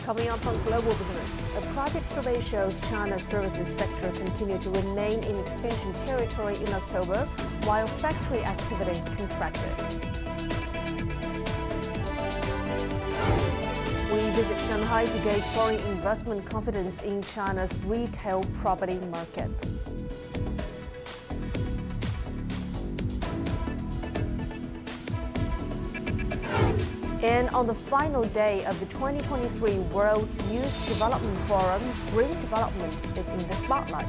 Coming up on Global Business, a private survey shows China's services sector continued to remain in expansion territory in October, while factory activity contracted. We visit Shanghai to gauge foreign investment confidence in China's retail property market. And on the final day of the 2023 World Youth Development Forum, green development is in the spotlight.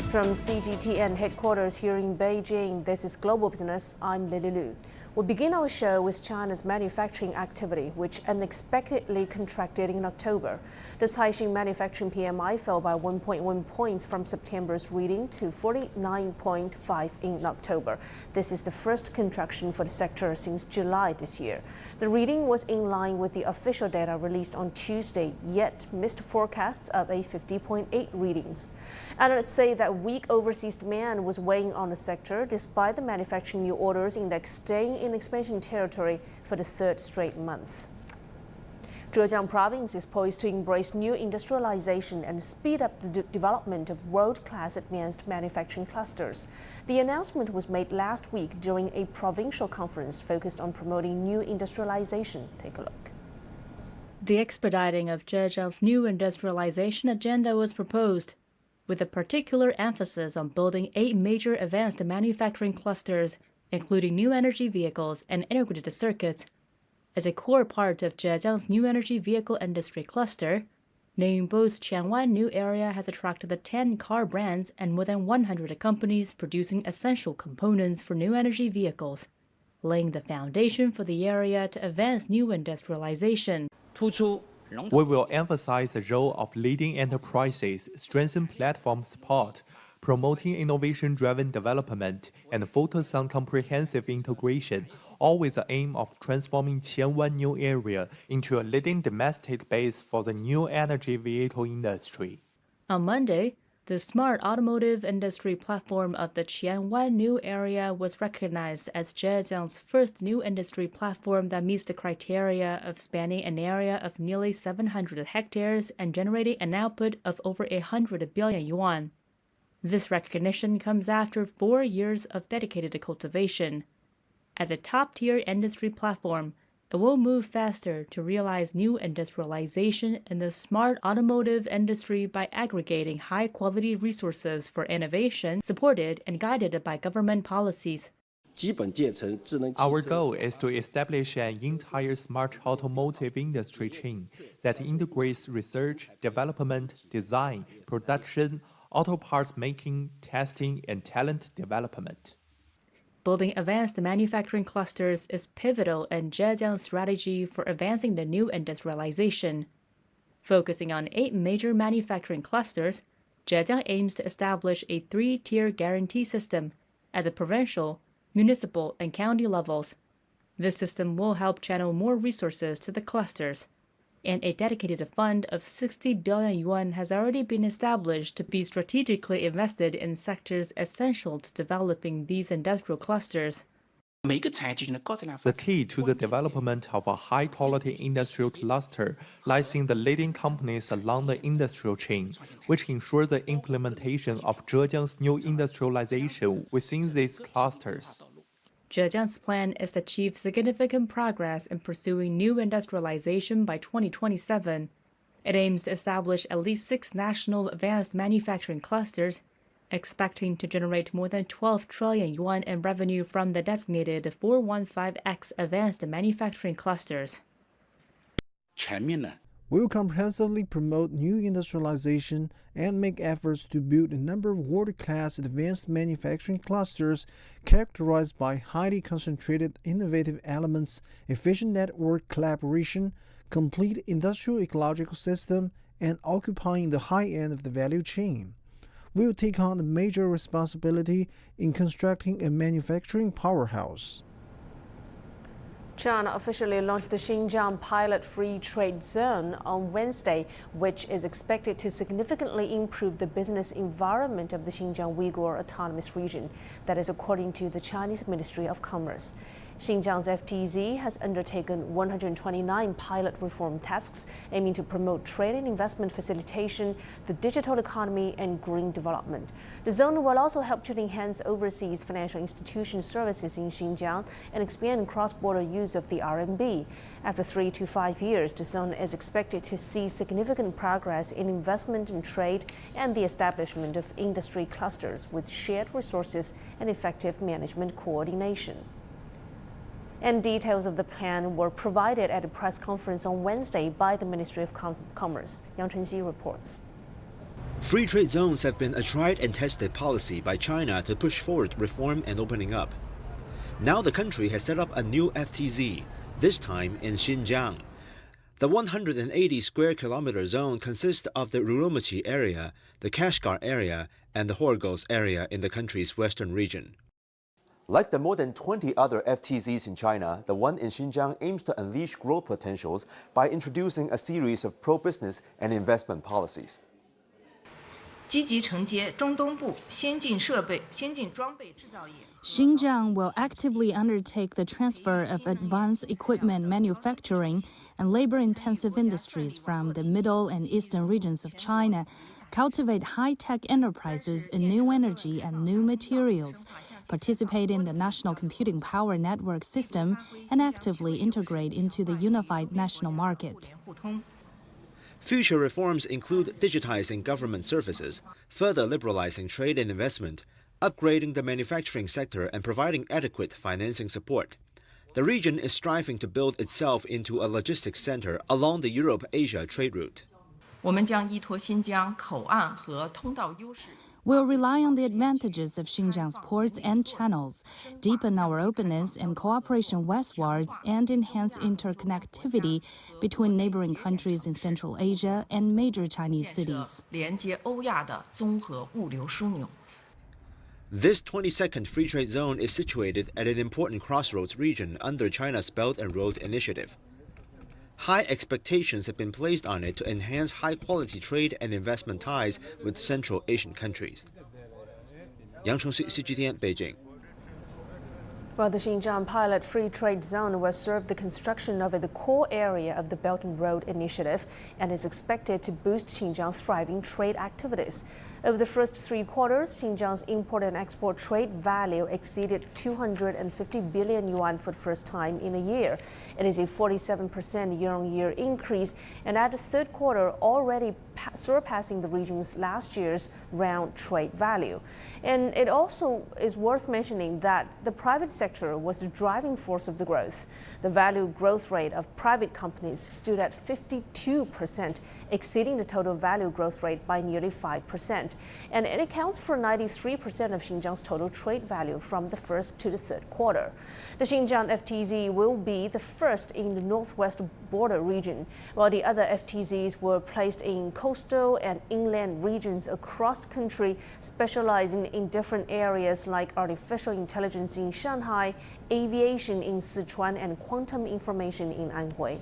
From CGTN headquarters here in Beijing, this is Global Business. I'm Lily Lu. We begin our show with China's manufacturing activity, which unexpectedly contracted in October. The Caixin manufacturing PMI fell by 1.1 points from September's reading to 49.5 in October. This is the first contraction for the sector since July this year. The reading was in line with the official data released on Tuesday, yet missed forecasts of a 50.8 readings. Analysts say that weak overseas demand was weighing on the sector, despite the manufacturing new orders index staying in expansion territory for the third straight month. Zhejiang Province is poised to embrace new industrialization and speed up the development of world-class advanced manufacturing clusters. The announcement was made last week during a provincial conference focused on promoting new industrialization. Take a look. The expediting of Zhejiang's new industrialization agenda was proposed, with a particular emphasis on building 8 major advanced manufacturing clusters, including new energy vehicles and integrated circuits. As a core part of Zhejiang's new energy vehicle industry cluster, Ningbo's Qianwan New Area has attracted the 10 car brands and more than 100 companies producing essential components for new energy vehicles, laying the foundation for the area to advance new industrialization. We will emphasize the role of leading enterprises, strengthen platform support, promoting innovation-driven development, and focus on comprehensive integration, all with the aim of transforming Qianwan New Area into a leading domestic base for the new energy vehicle industry. On Monday, the smart automotive industry platform of the Qianwan New Area was recognized as Zhejiang's first new industry platform that meets the criteria of spanning an area of nearly 700 hectares and generating an output of over 100 billion yuan. This recognition comes after 4 years of dedicated cultivation. As a top-tier industry platform, it will move faster to realize new industrialization in the smart automotive industry by aggregating high-quality resources for innovation, supported and guided by government policies. Our goal is to establish an entire smart automotive industry chain that integrates research, development, design, production, auto parts making, testing, and talent development. Building advanced manufacturing clusters is pivotal in Zhejiang's strategy for advancing the new industrialization. Focusing on 8 major manufacturing clusters, Zhejiang aims to establish a 3-tier guarantee system at the provincial, municipal, and county levels. This system will help channel more resources to the clusters, and a dedicated fund of 60 billion yuan has already been established to be strategically invested in sectors essential to developing these industrial clusters. The key to the development of a high-quality industrial cluster lies in the leading companies along the industrial chain, which ensure the implementation of Zhejiang's new industrialization within these clusters. Zhejiang's plan is to achieve significant progress in pursuing new industrialization by 2027. It aims to establish at least 6 national advanced manufacturing clusters, expecting to generate more than 12 trillion yuan in revenue from the designated 415X advanced manufacturing clusters. We will comprehensively promote new industrialization and make efforts to build a number of world-class advanced manufacturing clusters characterized by highly concentrated innovative elements, efficient network collaboration, complete industrial ecological system, and occupying the high end of the value chain. We will take on a major responsibility in constructing a manufacturing powerhouse. China officially launched the Xinjiang Pilot Free Trade Zone on Wednesday, which is expected to significantly improve the business environment of the Xinjiang Uyghur Autonomous Region. That is according to the Chinese Ministry of Commerce. Xinjiang's FTZ has undertaken 129 pilot reform tasks aiming to promote trade and investment facilitation, the digital economy, and green development. The zone will also help to enhance overseas financial institution services in Xinjiang and expand cross-border use of the RMB. After 3 to 5 years, the zone is expected to see significant progress in investment and trade and the establishment of industry clusters with shared resources and effective management coordination. And details of the plan were provided at a press conference on Wednesday by the Ministry of Commerce. Yang Chenxi reports. Free trade zones have been a tried and tested policy by China to push forward reform and opening up. Now the country has set up a new FTZ, this time in Xinjiang. The 180 square kilometer zone consists of the Urumqi area, the Kashgar area, and the Horgoz area in the country's western region. Like the more than 20 other FTZs in China, the one in Xinjiang aims to unleash growth potentials by introducing a series of pro-business and investment policies. 积极承接中东部先进设备、先进装备制造业。 Xinjiang will actively undertake the transfer of advanced equipment manufacturing and labor-intensive industries from the middle and eastern regions of China, cultivate high-tech enterprises in new energy and new materials, participate in the national computing power network system, and actively integrate into the unified national market. Future reforms include digitizing government services, further liberalizing trade and investment, upgrading the manufacturing sector, and providing adequate financing support. The region is striving to build itself into a logistics center along the Europe-Asia trade route. 我们将依托新疆口岸和通道优势。 We'll rely on the advantages of Xinjiang's ports and channels, deepen our openness and cooperation westwards, and enhance interconnectivity between neighboring countries in Central Asia and major Chinese cities. 连接欧亚的综合物流枢纽。 This 22nd Free Trade Zone is situated at an important crossroads region under China's Belt and Road Initiative. High expectations have been placed on it to enhance high-quality trade and investment ties with Central Asian countries. Yang Chengxi, CGTN, Beijing. Well, the Xinjiang Pilot Free Trade Zone will serve the construction of the core area of the Belt and Road Initiative and is expected to boost Xinjiang's thriving trade activities. Over the first 3 quarters, Xinjiang's import and export trade value exceeded 250 billion yuan for the first time in a year. It is a 47% year-on-year increase, and at the third quarter, already surpassing the region's last year's round trade value. And it also is worth mentioning that the private sector was the driving force of the growth. The value growth rate of private companies stood at 52%, exceeding the total value growth rate by nearly 5%. And it accounts for 93% of Xinjiang's total trade value from the first to the third quarter. The Xinjiang FTZ will be the first in the northwest border region, while the other FTZs were placed in coastal and inland regions across the country, specializing in different areas like artificial intelligence in Shanghai, aviation in Sichuan, and quantum information in Anhui.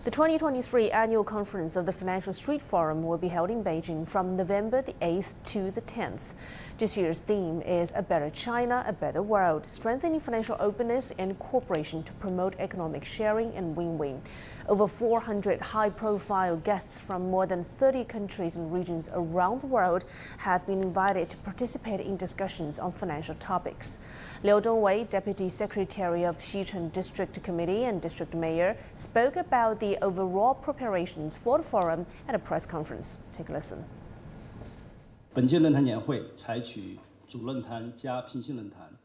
The 2023 annual conference of the Financial Street Forum will be held in Beijing from November the 8th to the 10th. This year's theme is A Better China, A Better World, strengthening financial openness and cooperation to promote economic sharing and win-win. Over 400 high-profile guests from more than 30 countries and regions around the world have been invited to participate in discussions on financial topics. Liu Dongwei, Deputy Secretary of Xicheng District Committee and District Mayor, spoke about the overall preparations for the forum at a press conference. Take a listen. 本届论坛年会采取主论坛加平行论坛。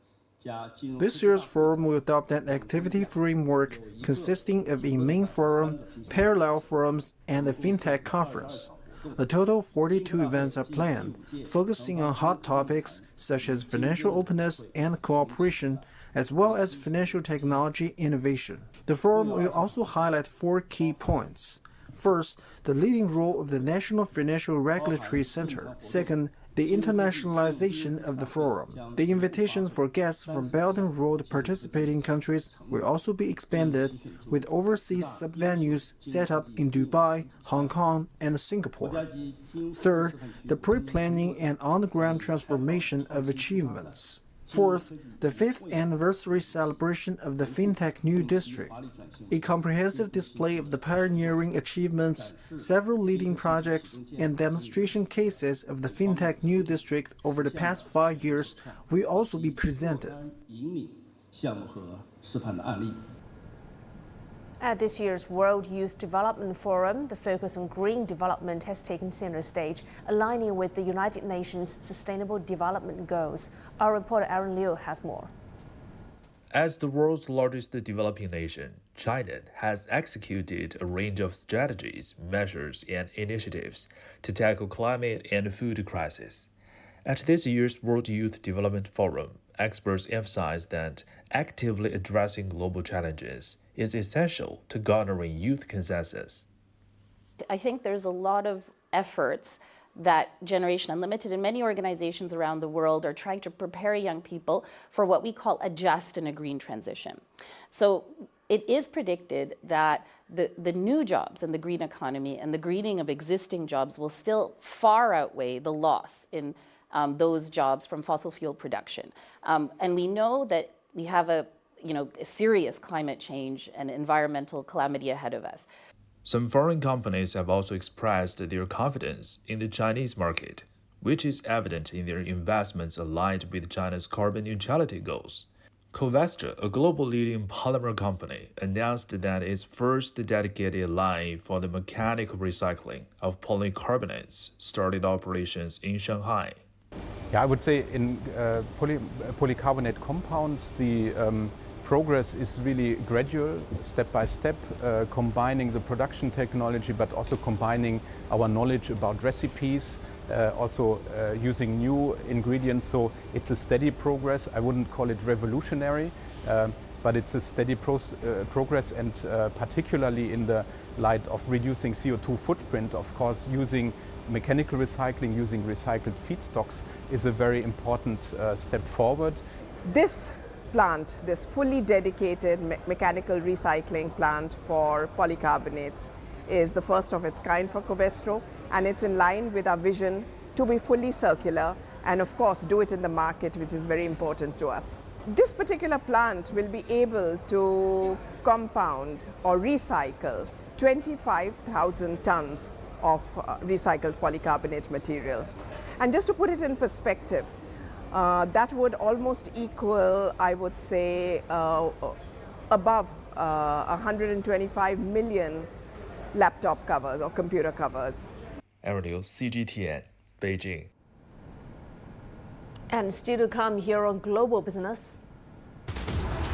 This year's forum will adopt an activity framework consisting of a main forum, parallel forums, and a fintech conference. A total of 42 events are planned, focusing on hot topics such as financial openness and cooperation, as well as financial technology innovation. The forum will also highlight 4 key points. First, the leading role of the National Financial Regulatory Center. Second, the internationalization of the forum. The invitations for guests from Belt and Road participating countries will also be expanded, with overseas sub-venues set up in Dubai, Hong Kong, and Singapore. Third, the pre-planning and on-the-ground transformation of achievements. Fourth, the 5th anniversary celebration of the FinTech New District. A comprehensive display of the pioneering achievements, several leading projects, and demonstration cases of the FinTech New District over the past 5 years will also be presented. At this year's World Youth Development Forum, the focus on green development has taken center stage, aligning with the United Nations Sustainable Development Goals. Our reporter Aaron Liu has more. As the world's largest developing nation, China has executed a range of strategies, measures, and initiatives to tackle climate and food crisis. At this year's World Youth Development Forum, experts emphasize that actively addressing global challenges is essential to garnering youth consensus. I think there's a lot of efforts that Generation Unlimited and many organizations around the world are trying to prepare young people for what we call a just and a green transition. So it is predicted that the new jobs in the green economy and the greening of existing jobs will still far outweigh the loss in those jobs from fossil fuel production. And we know that we have a serious climate change and environmental calamity ahead of us. Some foreign companies have also expressed their confidence in the Chinese market, which is evident in their investments aligned with China's carbon neutrality goals. Covestra, a global leading polymer company, announced that its first dedicated line for the mechanical recycling of polycarbonates started operations in Shanghai. Yeah, I would say in polycarbonate compounds, the progress is really gradual, step by step, combining the production technology, but also combining our knowledge about recipes, also using new ingredients. So it's a steady progress. I wouldn't call it revolutionary, but it's a steady progress, and particularly in the light of reducing CO2 footprint, of course, using mechanical recycling, using recycled feedstocks is a very important step forward. This plant, this fully dedicated mechanical recycling plant for polycarbonates, is the first of its kind for Covestro, and it's in line with our vision to be fully circular and of course do it in the market, which is very important to us. This particular plant will be able to compound or recycle 25,000 tons of recycled polycarbonate material. And just to put it in perspective, that would almost equal, I would say, above 125 million laptop covers or computer covers. Aaron Liu, CGTN, Beijing. And still to come here on Global Business.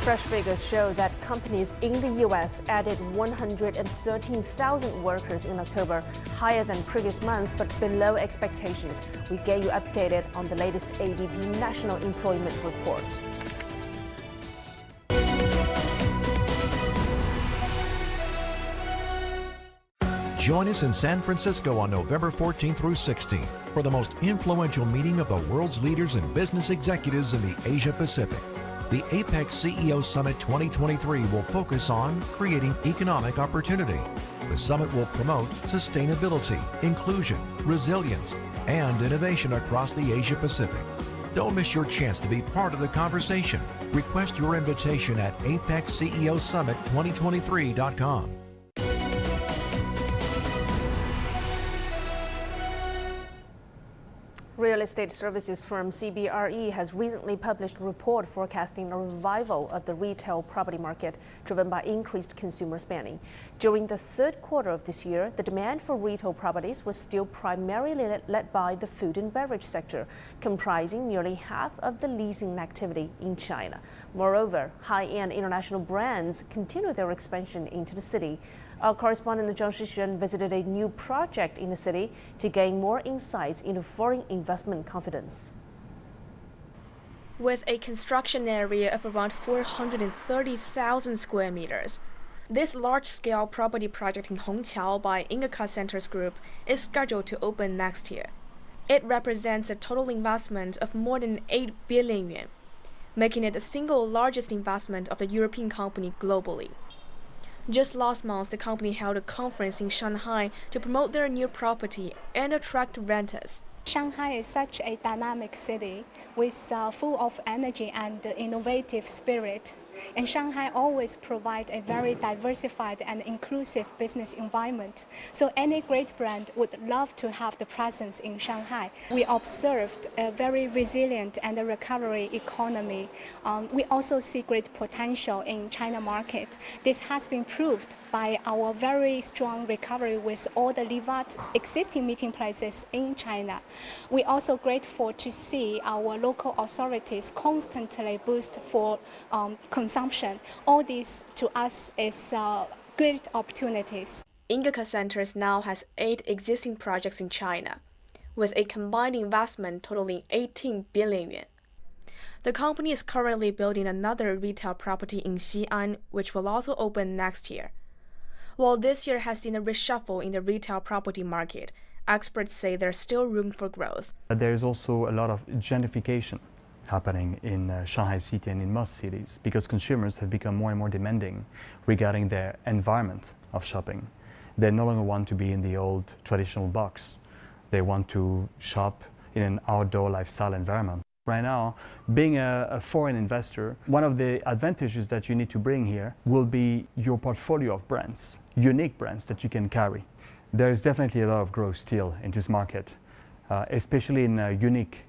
Fresh figures show that companies in the U.S. added 113,000 workers in October, higher than previous month but below expectations. We get you updated on the latest ADP National Employment Report. Join us in San Francisco on November 14th through 16th for the most influential meeting of the world's leaders and business executives in the Asia Pacific. The APEC CEO Summit 2023 will focus on creating economic opportunity. The summit will promote sustainability, inclusion, resilience, and innovation across the Asia Pacific. Don't miss your chance to be part of the conversation. Request your invitation at apecceosummit2023.com. Real estate services firm CBRE has recently published a report forecasting a revival of the retail property market driven by increased consumer spending. During the third quarter of this year, the demand for retail properties was still primarily led by the food and beverage sector, comprising nearly half of the leasing activity in China. Moreover, high-end international brands continue their expansion into the city. Our correspondent Zhang Shixuan visited a new project in the city to gain more insights into foreign investment confidence. With a construction area of around 430,000 square meters, this large-scale property project in Hongqiao by Ingka Centers Group is scheduled to open next year. It represents a total investment of more than 8 billion yuan, making it the single largest investment of the European company globally. Just last month, the company held a conference in Shanghai to promote their new property and attract renters. Shanghai is such a dynamic city with full of energy and innovative spirit. And Shanghai always provides a very diversified and inclusive business environment. So any great brand would love to have the presence in Shanghai. We observed a very resilient and a recovery economy. We also see great potential in China market. This has been proved by our very strong recovery with all the Livat existing meeting places in China. We're also grateful to see our local authorities constantly boost for consumption. All this to us is great opportunities. Ingaka Centers now has 8 existing projects in China, with a combined investment totaling 18 billion yuan. The company is currently building another retail property in Xi'an, which will also open next year. While this year has seen a reshuffle in the retail property market, experts say there's still room for growth. There is also a lot of gentrification happening in Shanghai city and in most cities because consumers have become more and more demanding regarding their environment of shopping. They no longer want to be in the old traditional box. They want to shop in an outdoor lifestyle environment. Right now, being a foreign investor, one of the advantages that you need to bring here will be your portfolio of brands, unique brands that you can carry. There is definitely a lot of growth still in this market, especially in unique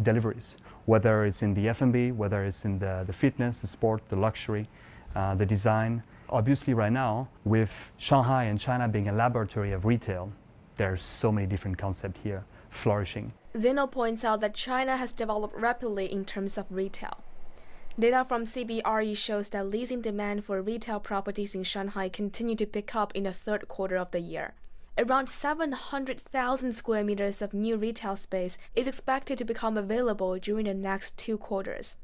deliveries, whether it's in the F&B, whether it's in the fitness, the sport, the luxury, the design. Obviously right now, with Shanghai and China being a laboratory of retail, there's so many different concepts here flourishing. Zeno points out that China has developed rapidly in terms of retail. Data from CBRE shows that leasing demand for retail properties in Shanghai continued to pick up in the third quarter of the year. Around 700,000 square meters of new retail space is expected to become available during the next 2 quarters.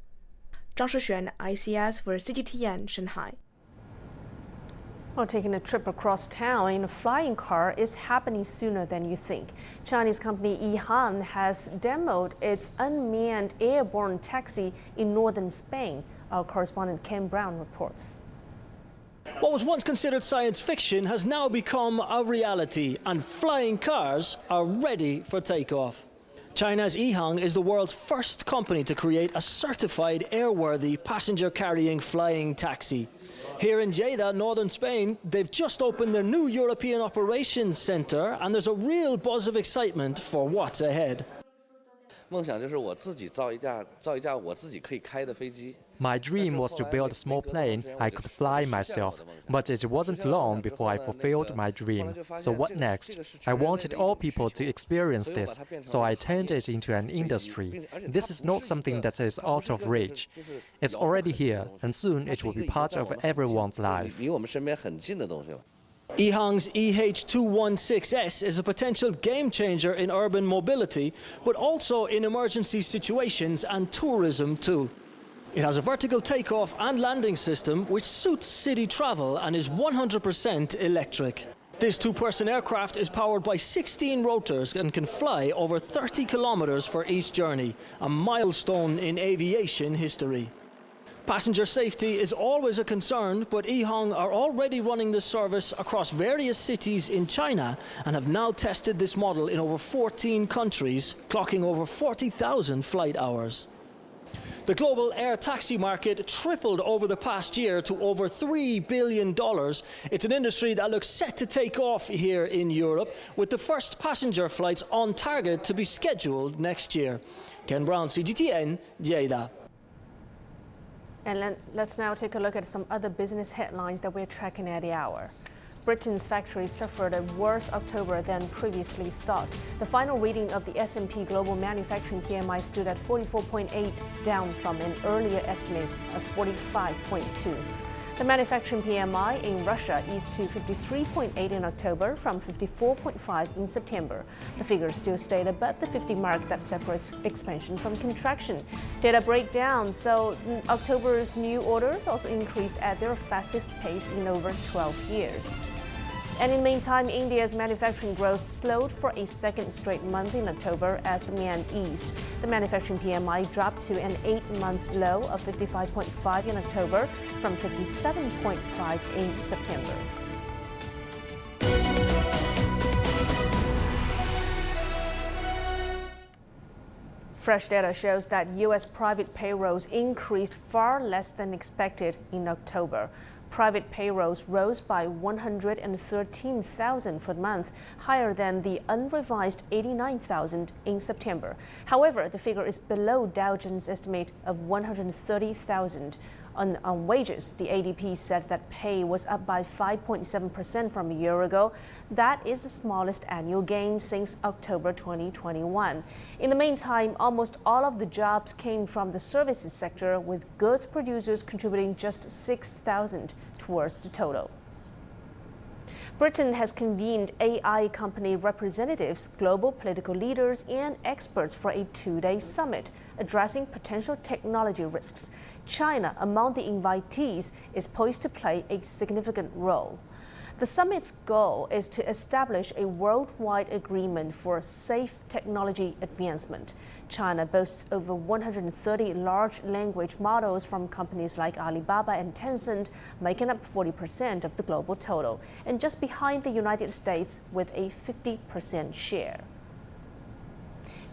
Zhang Shixuan, ICS for CGTN, Shanghai. Well, taking a trip across town in a flying car is happening sooner than you think. Chinese company EHang has demoed its unmanned airborne taxi in northern Spain. Our correspondent Ken Brown reports. What was once considered science fiction has now become a reality, and flying cars are ready for takeoff. China's EHang is the world's first company to create a certified airworthy passenger-carrying flying taxi. Here in Lleida, northern Spain, they've just opened their new European Operations Center, and there's a real buzz of excitement for what's ahead. My dream was to build a small plane I could fly myself, but it wasn't long before I fulfilled my dream. So what next? I wanted all people to experience this, so I turned it into an industry. This is not something that is out of reach. It's already here, and soon it will be part of everyone's life. EHang's EH216S is a potential game changer in urban mobility, but also in emergency situations and tourism too. It has a vertical takeoff and landing system which suits city travel and is 100% electric. This 2-person aircraft is powered by 16 rotors and can fly over 30 kilometers for each journey, a milestone in aviation history. Passenger safety is always a concern, but EHang are already running this service across various cities in China and have now tested this model in over 14 countries, clocking over 40,000 flight hours. The global air taxi market tripled over the past year to over $3 billion. It's an industry that looks set to take off here in Europe, with the first passenger flights on target to be scheduled next year. Ken Brown, CGTN, Lleida. And let's now take a look at some other business headlines that we're tracking at the hour. Britain's factories suffered a worse October than previously thought. The final reading of the S&P Global Manufacturing PMI stood at 44.8, down from an earlier estimate of 45.2. The manufacturing PMI in Russia eased to 53.8 in October from 54.5 in September. The figure still stayed above the 50 mark that separates expansion from contraction. Data breakdown, so October's new orders also increased at their fastest pace in over 12 years. And in the meantime, India's manufacturing growth slowed for a second straight month in October as demand eased. The manufacturing PMI dropped to an 8-month low of 55.5 in October from 57.5 in September. Fresh data shows that U.S. private payrolls increased far less than expected in October. Private payrolls rose by 113,000 for the month, higher than the unrevised 89,000 in September. However, the figure is below Dow Jones' estimate of 130,000. On wages, the ADP said that pay was up by 5.7% from a year ago. That is the smallest annual gain since October 2021. In the meantime, almost all of the jobs came from the services sector, with goods producers contributing just 6,000 towards the total. Britain has convened AI company representatives, global political leaders, and experts for a two-day summit addressing potential technology risks. China, among the invitees, is poised to play a significant role. The summit's goal is to establish a worldwide agreement for safe technology advancement. China boasts over 130 large language models from companies like Alibaba and Tencent, making up 40% of the global total, and just behind the United States with a 50% share.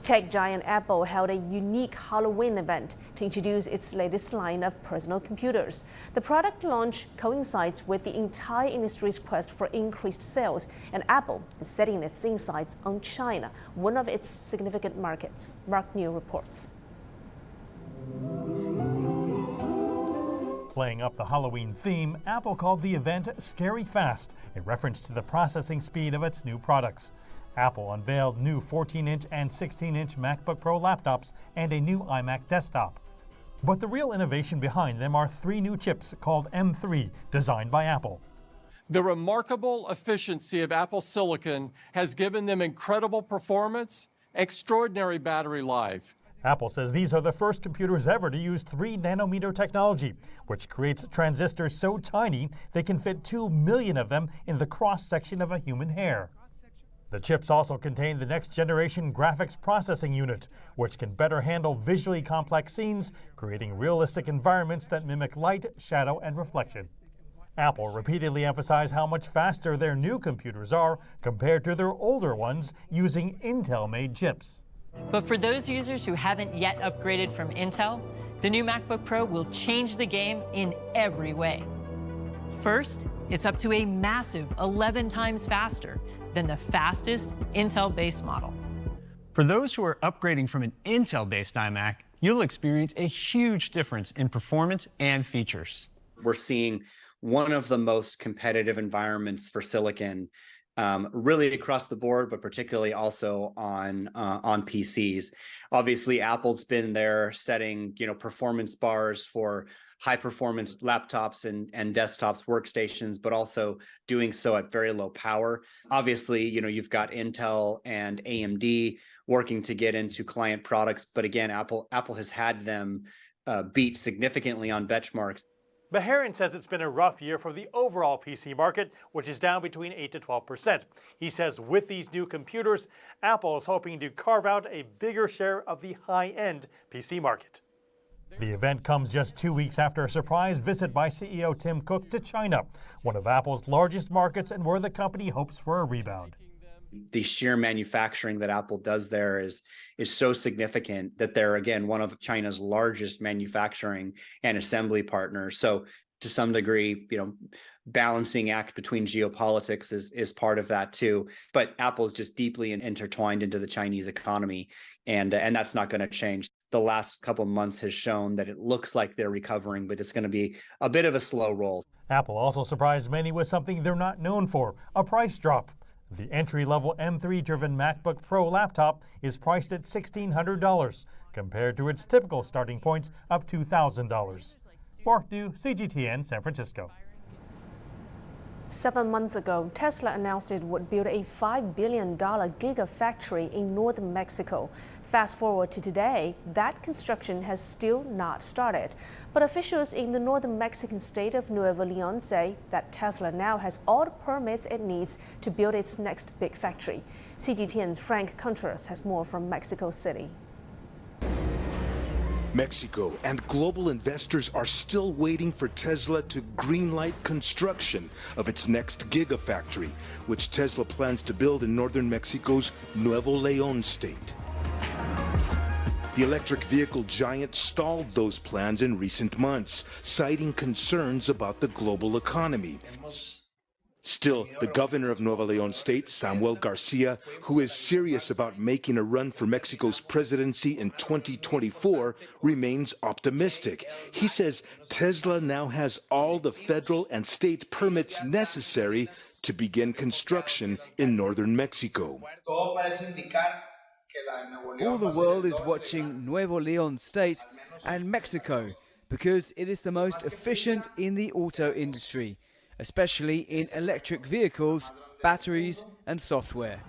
Tech giant Apple held a unique Halloween event to introduce its latest line of personal computers. The product launch coincides with the entire industry's quest for increased sales, and Apple is setting its sights on China, one of its significant markets. Mark New reports. Playing up the Halloween theme, Apple called the event Scary Fast, a reference to the processing speed of its new products. Apple unveiled new 14-inch and 16-inch MacBook Pro laptops and a new iMac desktop. But the real innovation behind them are three new chips called M3, designed by Apple. The remarkable efficiency of Apple Silicon has given them incredible performance, extraordinary battery life. Apple says these are the first computers ever to use 3-nanometer technology, which creates transistors so tiny they can fit 2 million of them in the cross-section of a human hair. The chips also contain the next-generation graphics processing unit, which can better handle visually complex scenes, creating realistic environments that mimic light, shadow, and reflection. Apple repeatedly emphasized how much faster their new computers are compared to their older ones using Intel-made chips. But for those users who haven't yet upgraded from Intel, the new MacBook Pro will change the game in every way. First, it's up to a massive 11 times faster than the fastest Intel base model. For those who are upgrading from an Intel-based iMac, you'll experience a huge difference in performance and features. We're seeing one of the most competitive environments for silicon, really across the board, but particularly also on PCs. Obviously, Apple's been there setting, performance bars for high-performance laptops and desktops, workstations, but also doing so at very low power. Obviously, you've got Intel and AMD working to get into client products, but again, Apple has had them beat significantly on benchmarks. Beharin says it's been a rough year for the overall PC market, which is down between 8 to 12%. He says with these new computers, Apple is hoping to carve out a bigger share of the high-end PC market. The event comes just 2 weeks after a surprise visit by CEO Tim Cook to China, one of Apple's largest markets and where the company hopes for a rebound. The sheer manufacturing that Apple does there is so significant that they're, again, one of China's largest manufacturing and assembly partners. So to some degree, balancing act between geopolitics is part of that too. But Apple is just deeply intertwined into the Chinese economy, and that's not going to change. The last couple of months has shown that it looks like they're recovering, but it's going to be a bit of a slow roll. Apple also surprised many with something they're not known for, a price drop. The entry-level M3-driven MacBook Pro laptop is priced at $1,600, compared to its typical starting points of $2,000. Mark New, CGTN, San Francisco. 7 months ago, Tesla announced it would build a $5 billion gigafactory in northern Mexico. Fast forward to today, that construction has still not started. But officials in the northern Mexican state of Nuevo León say that Tesla now has all the permits it needs to build its next big factory. CGTN's Frank Contreras has more from Mexico City. Mexico and global investors are still waiting for Tesla to greenlight construction of its next gigafactory, which Tesla plans to build in northern Mexico's Nuevo León state. The electric vehicle giant stalled those plans in recent months, citing concerns about the global economy. Still, the governor of Nuevo León State, Samuel Garcia, who is serious about making a run for Mexico's presidency in 2024, remains optimistic. He says Tesla now has all the federal and state permits necessary to begin construction in northern Mexico. All the world is watching Nuevo León State and Mexico because it is the most efficient in the auto industry, especially in electric vehicles, batteries, and software.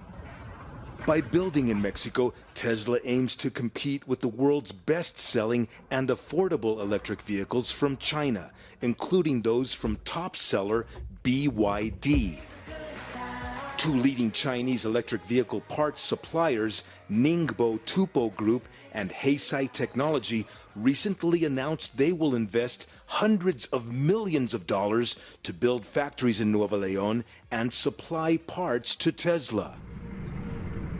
By building in Mexico, Tesla aims to compete with the world's best-selling and affordable electric vehicles from China, including those from top seller BYD. Two leading Chinese electric vehicle parts suppliers, Ningbo Tupo Group and Heisai Technology, recently announced they will invest hundreds of millions of dollars to build factories in Nuevo León and supply parts to Tesla.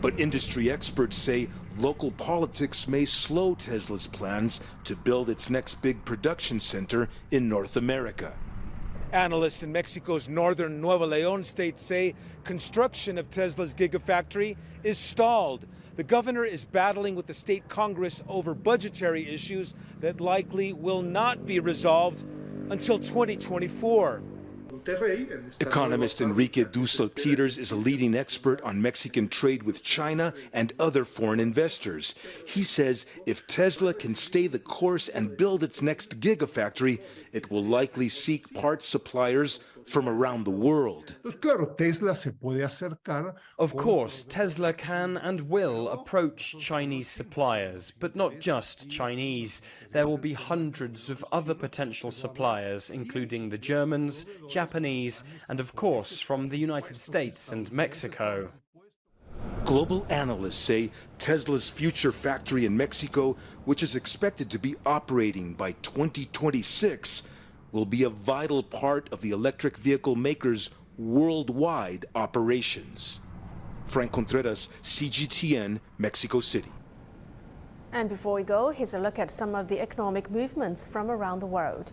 But industry experts say local politics may slow Tesla's plans to build its next big production center in North America. Analysts in Mexico's northern Nuevo León state say construction of Tesla's Gigafactory is stalled. The governor is battling with the state Congress over budgetary issues that likely will not be resolved until 2024. Economist Enrique Dussel-Peters is a leading expert on Mexican trade with China and other foreign investors. He says if Tesla can stay the course and build its next Gigafactory, it will likely seek parts suppliers from around the world. Of course, Tesla can and will approach Chinese suppliers, but not just Chinese. There will be hundreds of other potential suppliers, including the Germans, Japanese, and of course from the United States and Mexico. Global analysts say Tesla's future factory in Mexico, which is expected to be operating by 2026, will be a vital part of the electric vehicle maker's worldwide operations. Frank Contreras, CGTN, Mexico City. And before we go, here's a look at some of the economic movements from around the world.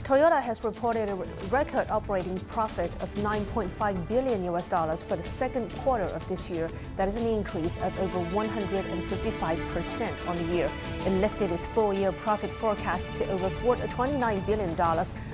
Toyota has reported a record operating profit of $9.5 billion for the second quarter of this year. That is an increase of over 155% on the year. It lifted its full-year profit forecast to over $29 billion,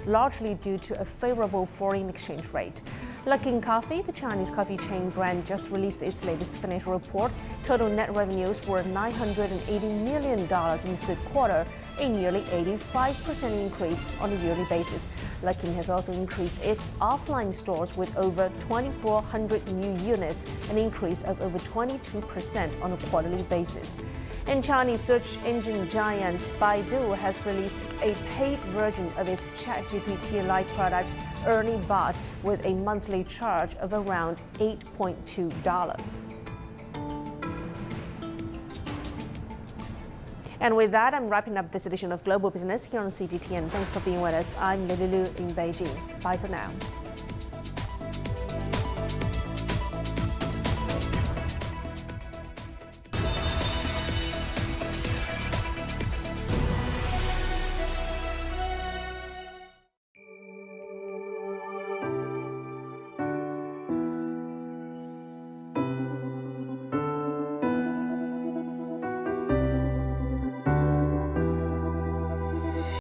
largely due to a favorable foreign exchange rate. Luckin Coffee, the Chinese coffee chain brand, just released its latest financial report. Total net revenues were $980 million in the third quarter, a nearly 85% increase on a yearly basis. Luckin has also increased its offline stores with over 2,400 new units, an increase of over 22% on a quarterly basis. And Chinese search engine giant Baidu has released a paid version of its ChatGPT-like product, Ernie Bot, with a monthly charge of around $8.2. And with that, I'm wrapping up this edition of Global Business here on CGTN. Thanks for being with us. I'm Lily Lu in Beijing. Bye for now.